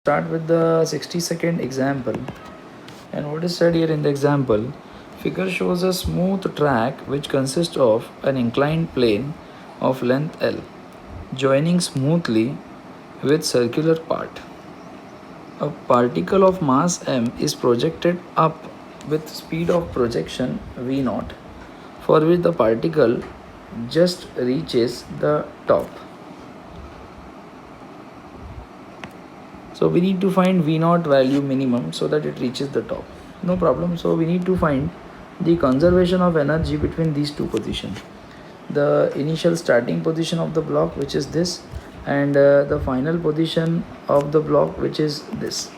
start with the 60-second example. And what is said here in the example? Figure shows a smooth track which consists of an inclined plane of length L joining smoothly with circular part. A particle of mass m is projected up with speed of projection v0, for which the particle just reaches the top. So we need to find v0 value minimum so that it reaches the top. No problem. So we need to find the conservation of energy between these two positions. The initial starting position of the block, which is this, and the final position of the block, which is this.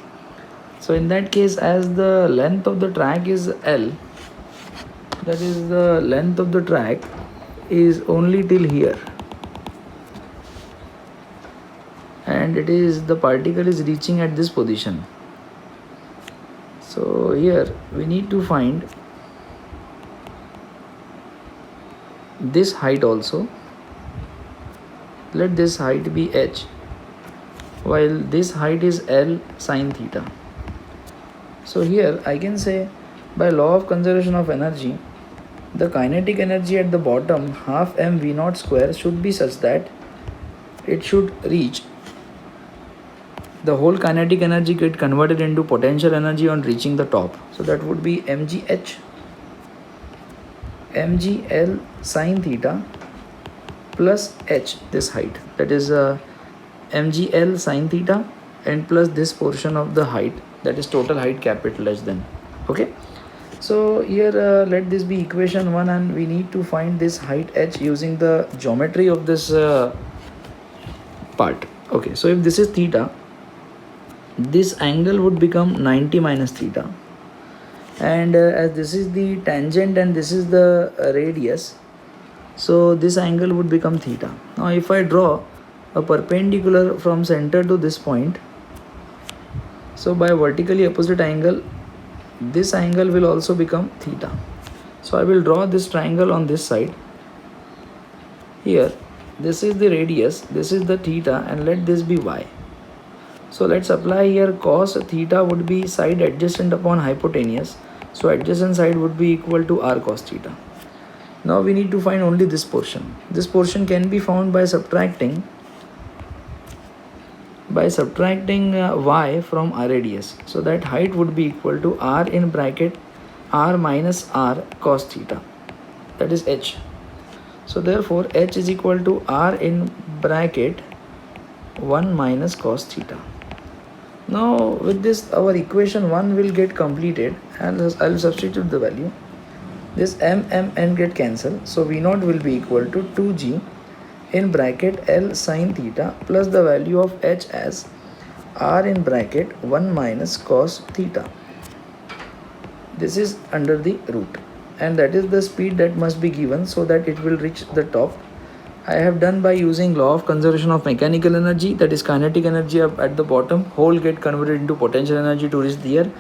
So in that case, as the length of the track is L, that is the length of the track is only till here, and it is the particle is reaching at this position. So here we need to find this height also. Let this height be h, while this height is L sine theta. So here I can say, by law of conservation of energy, the kinetic energy at the bottom, half m v0 square, should be such that it should reach the whole kinetic energy get converted into potential energy on reaching the top. So that would be mgh mgl sine theta plus h, this height, that is mgl sine theta, and plus this portion of the height, that is total height capital H then. Okay, so here let this be equation 1, and we need to find this height h using the geometry of this part. Okay, so if this is theta, this angle would become 90 minus theta, and as this is the tangent and this is the radius, so this angle would become theta. Now if I draw a perpendicular from center to this point, so by vertically opposite angle, this angle will also become theta. So I will draw this triangle on this side. Here this is the radius, this is the theta, and let this be y. So let's apply here cos theta would be side adjacent upon hypotenuse. So adjacent side would be equal to r cos theta. Now we need to find only this portion. This portion can be found by subtracting y from r radius. So that height would be equal to r in bracket r minus r cos theta, that is h. So therefore h is equal to r in bracket 1 minus cos theta. Now with this our equation 1 will get completed, and I'll substitute the value. This m n get cancelled, so v0 will be equal to 2g in bracket L sine theta plus the value of h as r in bracket 1 minus cos theta. This is under the root, and that is the speed that must be given so that it will reach the top. I have done by using law of conservation of mechanical energy, that is kinetic energy up at the bottom, whole get converted into potential energy to reach there.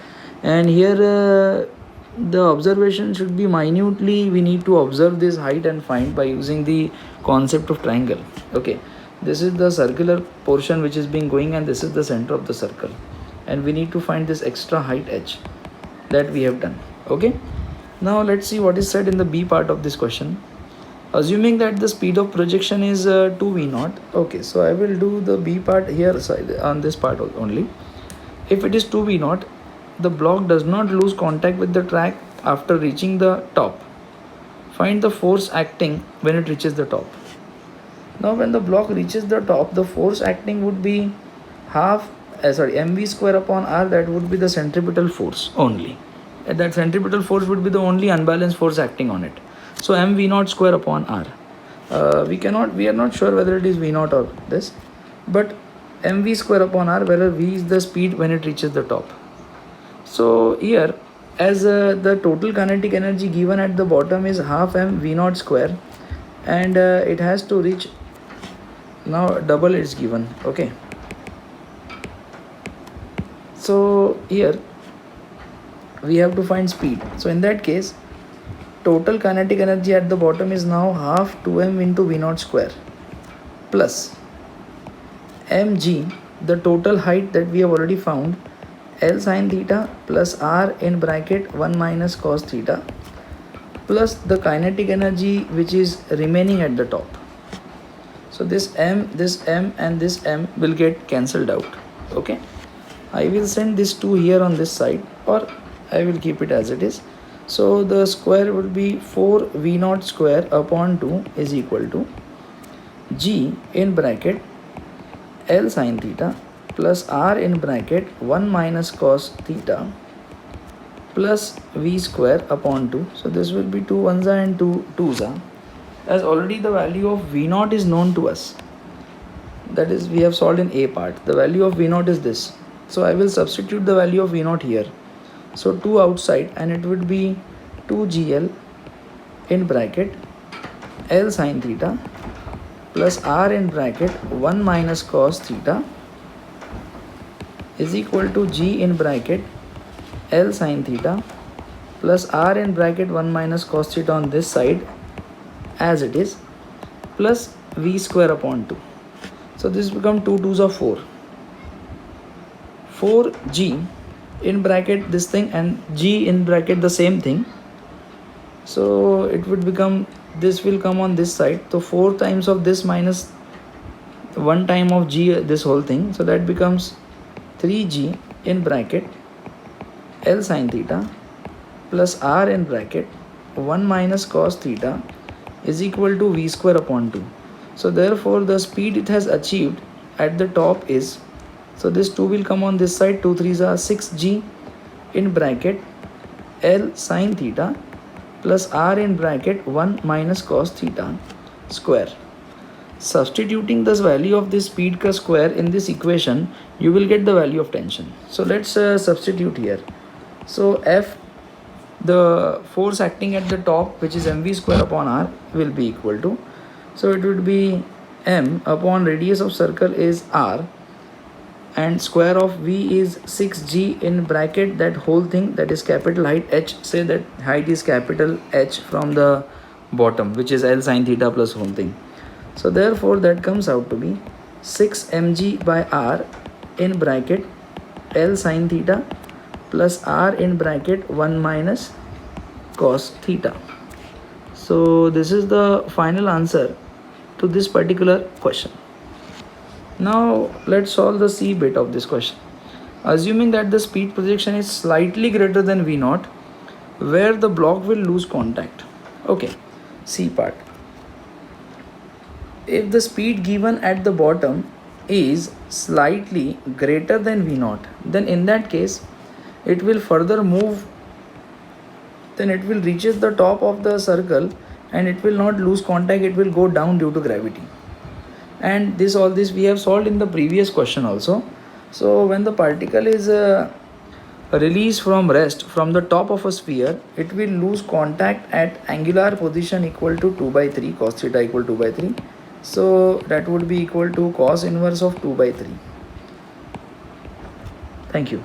And here the observation should be minutely, we need to observe this height and find by using the concept of triangle. Okay, this is the circular portion which is being going, and this is the center of the circle, and we need to find this extra height h that we have done. Okay, now let's see what is said in the B part of this question. Assuming that the speed of projection is 2v0. Okay, so I will do the B part here on this part only. If it is 2v0, the block does not lose contact with the track after reaching the top. Find the force acting when it reaches the top. Now when the block reaches the top, the force acting would be mv square upon r, that would be the centripetal force only. And that centripetal force would be the only unbalanced force acting on it. So mv0 square upon r. We are not sure whether it is v0 or this, but mv square upon r, where v is the speed when it reaches the top. So here, as the total kinetic energy given at the bottom is half m v0 square, and it has to reach, now double is given. Okay, so here we have to find speed. So in that case, total kinetic energy at the bottom is now half 2m into v0 square plus mg the total height that we have already found, L sine theta plus R in bracket 1 minus cos theta plus the kinetic energy which is remaining at the top. So this M and this M will get cancelled out. Okay, I will send this 2 here on this side, or I will keep it as it is. So the square will be 4 V naught square upon 2 is equal to G in bracket L sine theta plus R in bracket 1 minus cos theta plus V square upon 2. So this will be 2 1s and 2 2s. As already the value of V naught is known to us. That is, we have solved in A part. The value of V naught is this. So I will substitute the value of V naught here. So 2 outside, and it would be 2GL in bracket L sine theta plus R in bracket 1 minus cos theta is equal to G in bracket L sine theta plus R in bracket 1 minus cos theta on this side as it is plus V square upon 2. So this become 2 2s of 4. 4G in bracket this thing and G in bracket the same thing. So it would become, this will come on this side. So 4 times of this minus 1 time of G, this whole thing. So that becomes 3G in bracket L sine theta plus R in bracket 1 minus cos theta is equal to V square upon 2. So therefore the speed it has achieved at the top is, so this 2 will come on this side, 2 3s are 6G in bracket L sine theta plus R in bracket 1 minus cos theta square. Substituting this value of this speed ka square in this equation, you will get the value of tension. So let's substitute here. So F, the force acting at the top, which is mv square upon r, will be equal to, so it would be m upon radius of circle is r, and square of v is 6g in bracket that whole thing, that is capital height h. Say that height is capital H from the bottom, which is L sine theta plus whole thing. So therefore that comes out to be 6 mg by r in bracket L sine theta plus r in bracket 1 minus cos theta. So this is the final answer to this particular question. Now let's solve the C bit of this question. Assuming that the speed projection is slightly greater than V naught, where the block will lose contact. Okay, C part. If the speed given at the bottom is slightly greater than V naught, then in that case it will further move, then it will reaches the top of the circle and it will not lose contact, it will go down due to gravity. And this, all this we have solved in the previous question also. So when the particle is released from rest from the top of a sphere, it will lose contact at angular position equal to 2 by 3, cos theta equal to 2 by 3. So that would be equal to cos inverse of 2 by 3. Thank you.